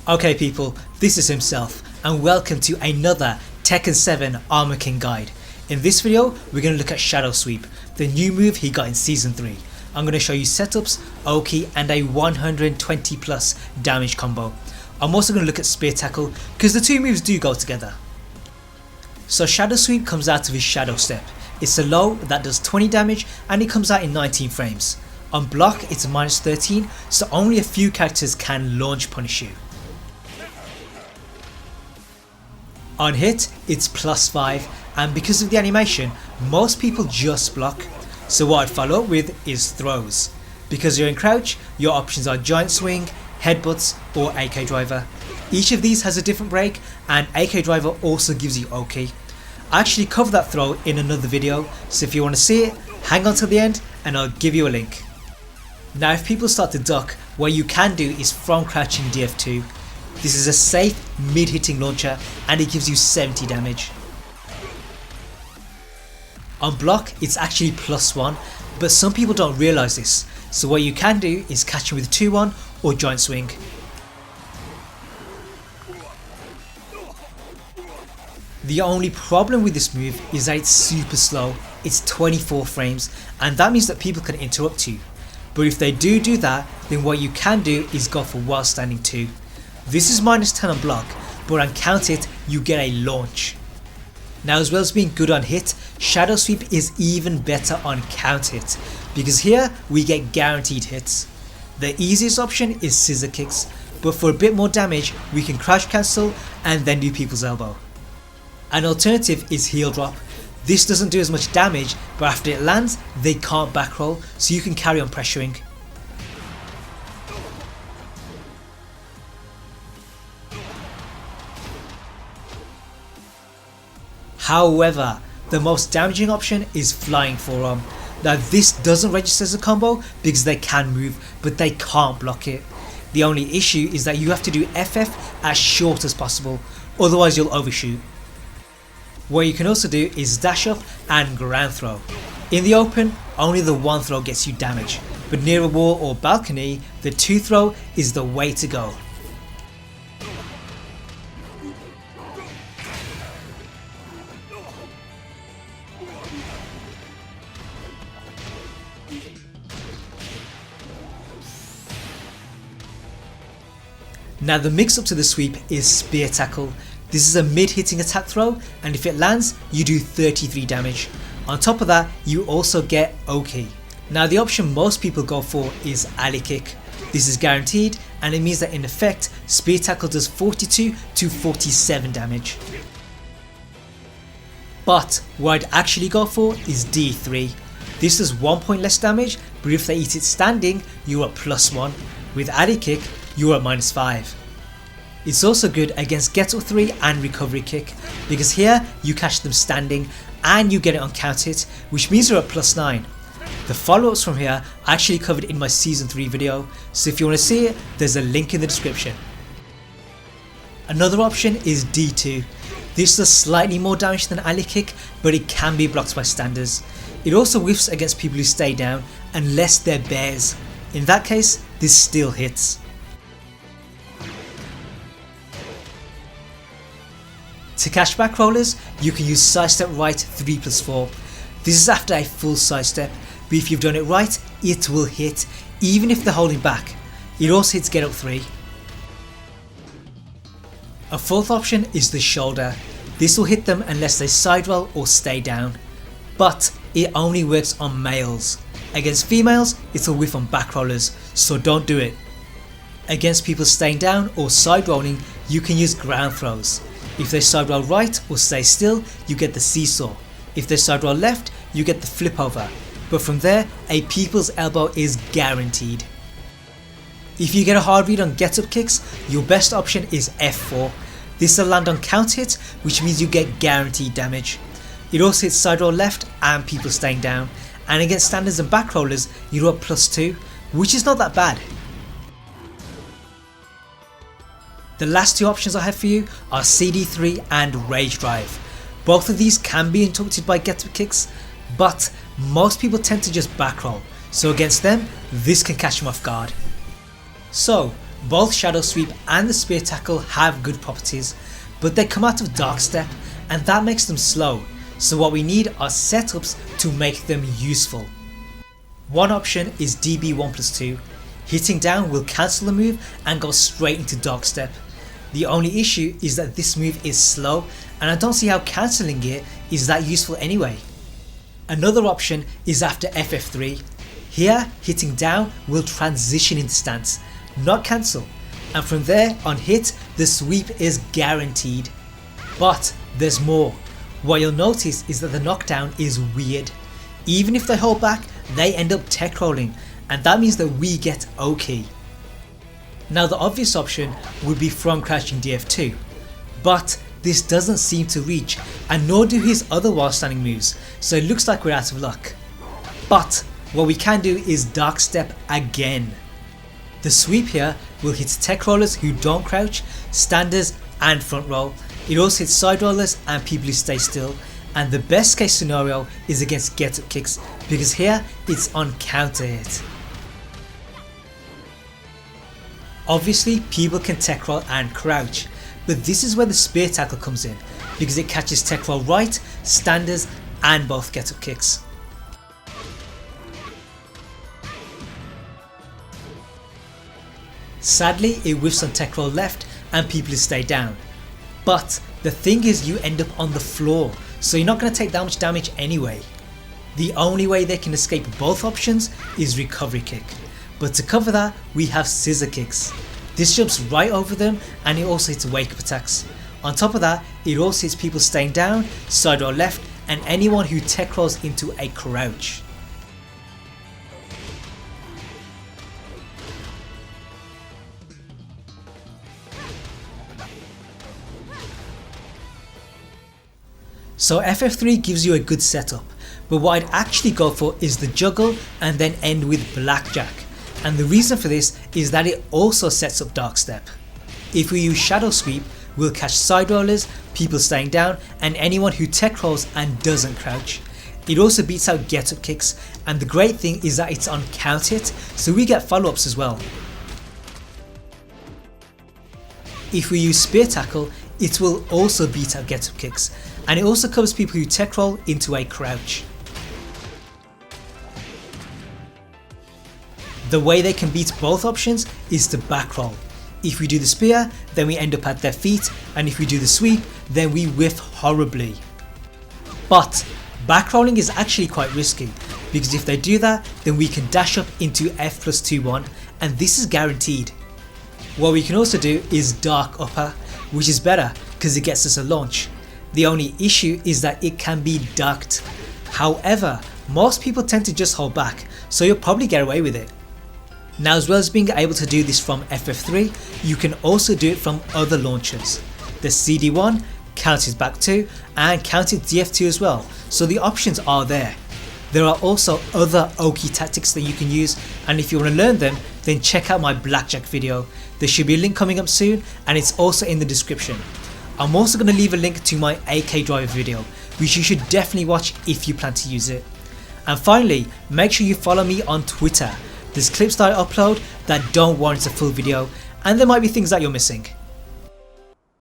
Okay people, this is himself and welcome to another Tekken 7 Armor King guide. In this video we're going to look at Shadow Sweep, the new move he got in Season 3. I'm going to show you setups, Oki and a 120 plus damage combo. I'm also going to look at Spear Tackle because the two moves do go together. So Shadow Sweep comes out of his Shadow Step. It's a low that does 20 damage and it comes out in 19 frames. On block it's minus 13, so only a few characters can launch punish you. On hit it's plus 5 and because of the animation most people just block, so what I'd follow up with is throws. Because you're in crouch your options are giant swing, headbutts or AK driver. Each of these has a different break and AK driver also gives you Oki. I actually cover that throw in another video, so if you want to see it hang on till the end and I'll give you a link. Now if people start to duck, what you can do is from crouching DF2. This is a safe mid hitting launcher and it gives you 70 damage. On block it's actually plus 1, but some people don't realise this, so what you can do is catch him with 2-1 or giant swing. The only problem with this move is that it's super slow, it's 24 frames and that means that people can interrupt you. But if they do that, then what you can do is go for while standing 2. This is minus 10 on block, but on count hit you get a launch. Now as well as being good on hit, Shadow Sweep is even better on count hit, because here we get guaranteed hits. The easiest option is scissor kicks, but for a bit more damage we can crouch cancel and then do people's elbow. An alternative is heel drop. This doesn't do as much damage, but after it lands they can't back roll, so you can carry on pressuring. However, the most damaging option is flying forearm. Now this doesn't register as a combo because they can move but they can't block it. The only issue is that you have to do FF as short as possible, otherwise you'll overshoot. What you can also do is dash up and ground throw. In the open only the one throw gets you damage, but near a wall or balcony the 2 throw is the way to go. Now the mix up to the sweep is Spear Tackle. This is a mid hitting attack throw and if it lands you do 33 damage. On top of that you also get Oki. Now the option most people go for is alley kick. This is guaranteed and it means that in effect Spear Tackle does 42 to 47 damage. But what I'd actually go for is D3. This does 1 point less damage, but if they eat it standing you are plus 1. With alley kick you are at minus 5. It's also good against get up 3 and recovery kick, because here you catch them standing and you get it on count hit, which means you're at plus 9. The follow ups from here I actually covered in my season 3 video, so if you want to see it there's a link in the description. Another option is D2. This does slightly more damage than alley kick, but it can be blocked by standards. It also whiffs against people who stay down unless they're bears. In that case this still hits. To catch back rollers you can use sidestep right 3+4. This is after a full sidestep, but if you've done it right it will hit even if they're holding back. It also hits get up 3. A fourth option is the shoulder. This will hit them unless they side roll or stay down, but it only works on males. Against females it'll whiff on back rollers, so don't do it. Against people staying down or side rolling you can use ground throws. If they side roll right or stay still you get the seesaw. If they side roll left you get the flip over, but from there a people's elbow is guaranteed. If you get a hard read on get up kicks your best option is F4. This will land on count hit, which means you get guaranteed damage. It also hits side roll left and people staying down, and against standards and back rollers you're at plus 2, which is not that bad. The last 2 options I have for you are CD3 and Rage Drive. Both of these can be interrupted by get up kicks, but most people tend to just back roll, so against them this can catch them off guard. So Both Shadow Sweep and the Spear Tackle have good properties, but they come out of Dark Step and that makes them slow, so what we need are setups to make them useful. One option is DB1+2, hitting down will cancel the move and go straight into Dark Step. The only issue is that this move is slow and I don't see how cancelling it is that useful anyway. Another option is after FF3. Here, hitting down will transition into stance, not cancel, and from there on hit the sweep is guaranteed. But there's more. What you'll notice is that the knockdown is weird. Even if they hold back, they end up tech rolling, and that means that we get OK. Now the obvious option would be front crouching DF2, but this doesn't seem to reach, and nor do his other while standing moves, so it looks like we're out of luck. But what we can do is Dark Step again. The sweep here will hit tech rollers who don't crouch, standers and front roll. It also hits side rollers and people who stay still, and the best case scenario is against get up kicks because here it's on counter hit. Obviously people can tech roll and crouch, but this is where the Spear Tackle comes in because it catches tech roll right, standers and both get up kicks. Sadly it whiffs on tech roll left and people stay down, but the thing is you end up on the floor, so you're not going to take that much damage anyway. The only way they can escape both options is recovery kick, but to cover that we have scissor kicks. This jumps right over them and it also hits wake up attacks. On top of that it also hits people staying down, side roll left and anyone who tech rolls into a crouch. So FF3 gives you a good setup, but what I'd actually go for is the juggle and then end with blackjack, and the reason for this is that it also sets up Dark Step. If we use Shadow Sweep, we'll catch side rollers, people staying down and anyone who tech rolls and doesn't crouch. It also beats out get up kicks, and the great thing is that it's on count hit, so we get follow ups as well. If we use Spear Tackle, it will also beat out get up kicks, and it also covers people who tech roll into a crouch. The way they can beat both options is to back roll. If we do the spear, then we end up at their feet, and if we do the sweep, then we whiff horribly. But back rolling is actually quite risky, because if they do that, then we can dash up into F+2-1, and this is guaranteed. What we can also do is Dark Upper, which is better because it gets us a launch. The only issue is that it can be ducked. However, most people tend to just hold back, so you'll probably get away with it. Now, as well as being able to do this from FF3, you can also do it from other launchers. The CD1, counted back 2 and counted DF2 as well, so the options are there. There are also other Oki tactics that you can use, and if you want to learn them, then check out my blackjack video. There should be a link coming up soon and it's also in the description. I'm also going to leave a link to my AK driver video, which you should definitely watch if you plan to use it. And finally, make sure you follow me on Twitter. There's clips that I upload that don't warrant a full video, and there might be things that you're missing.